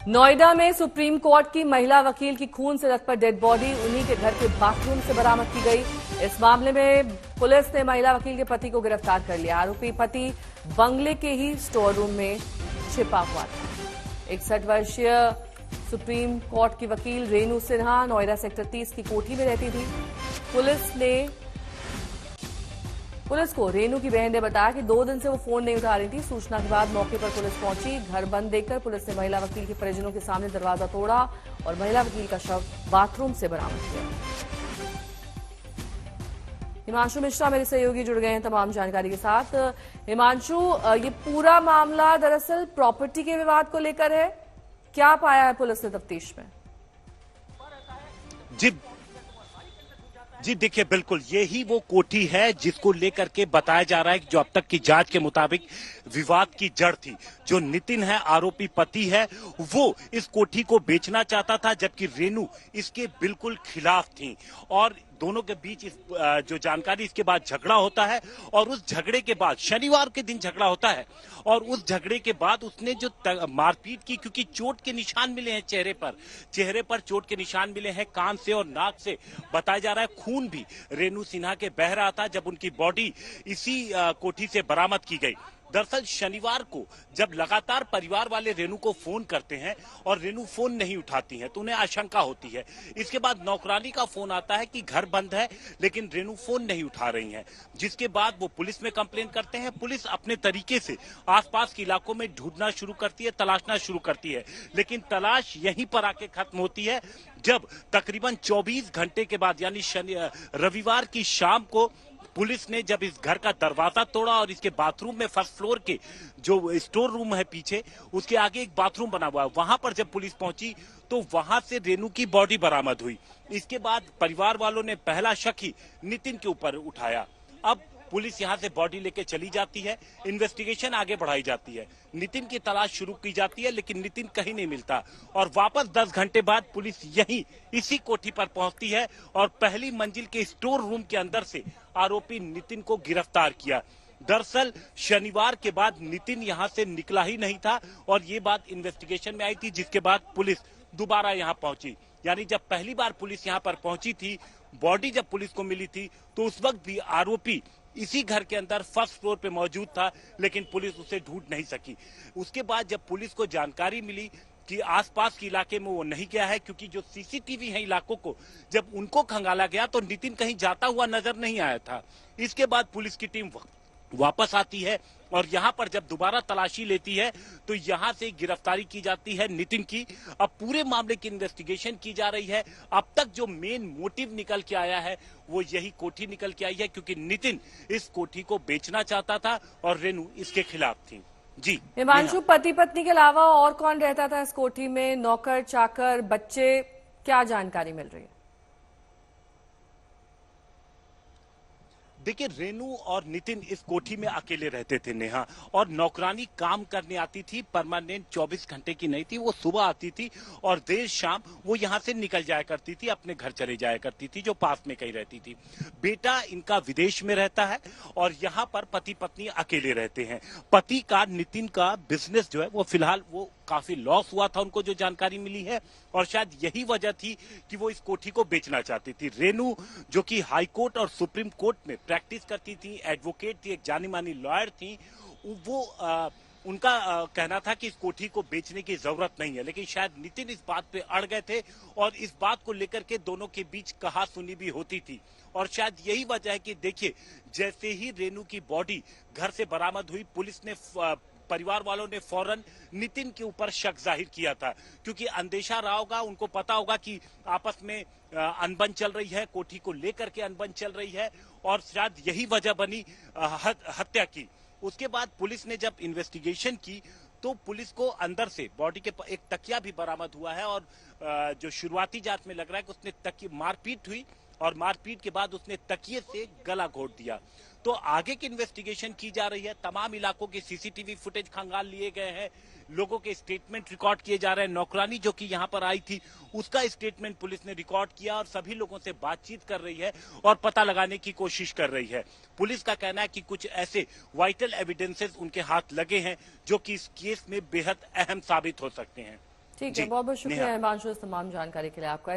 नोएडा में supreme court की महिला वकील की खून से लथपथ डेड बॉडी उन्हीं के घर के बाथरूम से बरामद की गई। इस मामले में पुलिस ने महिला वकील के पति को गिरफ्तार कर लिया। आरोपी पति बंगले के ही स्टोर रूम में छिपा हुआ था। 61 वर्षीय सुप्रीम कोर्ट की वकील रेनू सिन्हा नोएडा सेक्टर 30 की कोठी में रहती थी। पुलिस को रेनू की बहन ने बताया कि 2 दिन से वो फोन नहीं उठा रही थी। सूचना के बाद मौके पर पुलिस पहुंची। घर बंद देखकर पुलिस ने महिला वकील के परिजनों के सामने दरवाजा तोड़ा और महिला वकील का शव बाथरूम से बरामद किया। हिमांशु मिश्रा मेरे सहयोगी जुड़ गए हैं तमाम जानकारी के साथ। हिमांशु, ये पूरा मामला दरअसल प्रॉपर्टी के विवाद को लेकर है। क्या पाया है पुलिस ने तफ्तीश में? जी देखिए, बिल्कुल यही वो कोठी है जिसको लेकर के बताया जा रहा है कि जो अब तक की जांच के मुताबिक विवाद की जड़ थी। जो नितिन है, आरोपी पति है, वो इस कोठी को बेचना चाहता था, जबकि रेनू इसके बिल्कुल खिलाफ थी। और दोनों के बीच जो जानकारी इसके बाद झगड़ा होता है और उस झगड़े के बाद शनिवार के दिन झगड़ा होता है और उस झगड़े के बाद उसने जो मारपीट की, क्योंकि चोट के निशान मिले हैं चेहरे पर चोट के निशान मिले हैं, कान से और नाक से बताया जा रहा है। खून भी रेनू सिन्हा के बह रहा था जब उनकी बॉडी इसी कोठी से बरामद की गई। दरअसल शनिवार को जब लगातार परिवार वाले रेनू को फोन करते हैं और रेनू फोन नहीं उठाती है तो उन्हें आशंका होती है। इसके बाद नौकरानी का फोन आता है कि घर बंद है, लेकिन रेनू फोन नहीं उठा रही हैं। जिसके बाद वो पुलिस में कंप्लेन करते हैं। पुलिस अपने तरीके से आसपास के इलाकों में ढूंढना शुरू करती है, तलाशना शुरू करती है, लेकिन तलाश यहीं पर आके खत्म होती है जब तकरीबन 24 घंटे के बाद यानी रविवार की शाम को पुलिस ने जब इस घर का दरवाजा तोड़ा और इसके बाथरूम में फर्स्ट फ्लोर के जो स्टोर रूम है पीछे, उसके आगे एक बाथरूम बना हुआ है, वहां पर जब पुलिस पहुंची तो वहां से रेनू की बॉडी बरामद हुई। इसके बाद परिवार वालों ने पहला शक ही नितिन के ऊपर उठाया। अब पुलिस यहां से बॉडी लेके चली जाती है, इन्वेस्टिगेशन आगे बढ़ाई जाती है, नितिन की तलाश शुरू की जाती है, लेकिन नितिन कहीं नहीं मिलता और वापस 10 घंटे बाद पुलिस यहीं इसी कोठी पर पहुंचती है और पहली मंजिल के स्टोर रूम के अंदर से आरोपी नितिन को गिरफ्तार किया। दरअसल शनिवार के बाद नितिन यहां से निकला ही नहीं था और ये बात इन्वेस्टिगेशन में आई थी, जिसके बाद पुलिस दोबारा यहां पहुंची। यानी जब पहली बार पुलिस यहां पर पहुंची थी, बॉडी जब पुलिस को मिली थी तो उस वक्त भी आरोपी इसी घर के अंदर फर्स्ट फ्लोर पे मौजूद था, लेकिन पुलिस उसे ढूंढ नहीं सकी। उसके बाद जब पुलिस को जानकारी मिली कि आसपास के इलाके में वो नहीं गया है, क्योंकि जो सीसीटीवी है इलाकों को जब उनको खंगाला गया तो नितिन कहीं जाता हुआ नजर नहीं आया था। इसके बाद पुलिस की टीम वापस आती है और यहां पर जब दोबारा तलाशी लेती है तो यहां से गिरफ्तारी की जाती है नितिन की। अब पूरे मामले की इन्वेस्टिगेशन की जा रही है। अब तक जो मेन मोटिव निकल के आया है वो यही कोठी निकल के आई है, क्योंकि नितिन इस कोठी को बेचना चाहता था और रेनू इसके खिलाफ थी। जी हिमांशु, पति पत्नी के अलावा और कौन रहता था इस कोठी में? नौकर चाकर, बच्चे, क्या जानकारी मिल रही है? देखिए, रेनू और नितिन इस कोठी में अकेले रहते थे नेहा, और नौकरानी काम करने आती थी, परमानेंट 24 घंटे की नहीं थी। वो सुबह आती थी और देर शाम वो यहाँ से निकल जाया करती थी, अपने घर चले जाया करती थी जो पास में कहीं रहती थी। बेटा इनका विदेश में रहता है और यहाँ पर पति पत्नी अकेले रहते हैं। पति का, नितिन का बिजनेस जो है वो फिलहाल वो काफी लॉस हुआ था, उनको जो जानकारी मिली है, और शायद यही वजह थी कि वो इस कोठी को बेचना चाहती थी। रेनू जो कि हाई कोर्ट और सुप्रीम कोर्ट में प्रैक्टिस करती थी, एडवोकेट थी, एक जानी मानी लॉयर थी, वो उनका कहना था कि इस कोठी को बेचने की जरूरत नहीं है, लेकिन शायद नितिन इस बात पे अड़ गए थे और इस बात को लेकर के दोनों के बीच कहा-सुनी भी होती थी। और शायद यही वजह है कि देखिए, जैसे ही रेनू की बॉडी घर से बरामद हुई, पुलिस ने परिवार वालों ने फौरन नितिन के ऊपर शक जाहिर किया था, क्योंकि अंदेशा रहा होगा, उनको पता होगा कि आपस में अनबन चल रही है, कोठी को लेकर के अनबन चल रही है, और शायद यही वजह बनी हत्या की। उसके बाद पुलिस ने जब इन्वेस्टिगेशन की तो पुलिस को अंदर से बॉडी के एक तकिया भी बरामद हुआ है और जो शुरुआती जांच में लग रहा है कि उसने तकिया, मारपीट हुई और मारपीट के बाद उसने तकिए से गला घोट दिया। तो आगे की इन्वेस्टिगेशन की जा रही है। तमाम इलाकों के सीसीटीवी फुटेज खंगाल लिए गए हैं, लोगों के स्टेटमेंट रिकॉर्ड किए जा रहे हैं। नौकरानी जो कि यहाँ पर आई थी उसका स्टेटमेंट पुलिस ने रिकॉर्ड किया और सभी लोगों से बातचीत कर रही है और पता लगाने की कोशिश कर रही है। पुलिस का कहना है कि कुछ ऐसे वाइटल एविडेंसेस उनके हाथ लगे हैं जो कि इस केस में बेहद अहम साबित हो सकते हैं। ठीक जी, है, बहुत बहुत शुक्रिया नेहा। हिमांशु इस तमाम जानकारी के लिए आपका।